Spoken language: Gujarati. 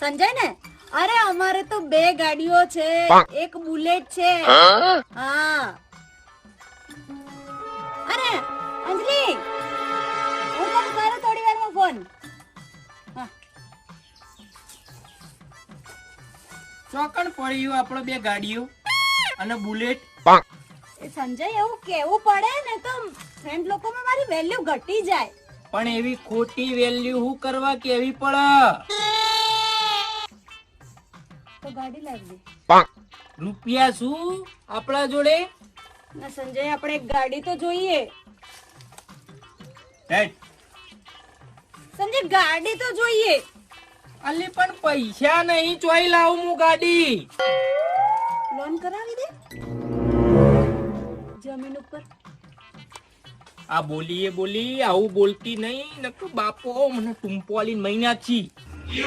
સંજય ને અરે અમારે તો 2 ગાડીઓ છે, એક બુલેટ છે. હા અરે અંજલિ હું તને કરું થોડી વારમાં ફોન. ચોકણ પડ્યું આપણો 2 ગાડીઓ અને બુલેટ. એ સંજય એવું કેવું પડે ને તો ફ્રેન્ડ લોકોમાં મારી વેલ્યુ ઘટી જાય. પણ એવી ખોટી વેલ્યુ હું કરવા કેવી પડે? તો ગાડી લાવી દે. રૂપિયા શું આપણા જોડે? ના સંજય આપણે એક ગાડી તો જોઈએ. હેડ. સંજય ગાડી તો જોઈએ. અલી પણ પૈસા નહીં, ચોઈ લાવું હું ગાડી? લોન કરાવી દે જમીન ઉપર. આ બોલી આવું બોલતી નહીં, નકર બાપો મને ટુંપો આલીને મહિના છી.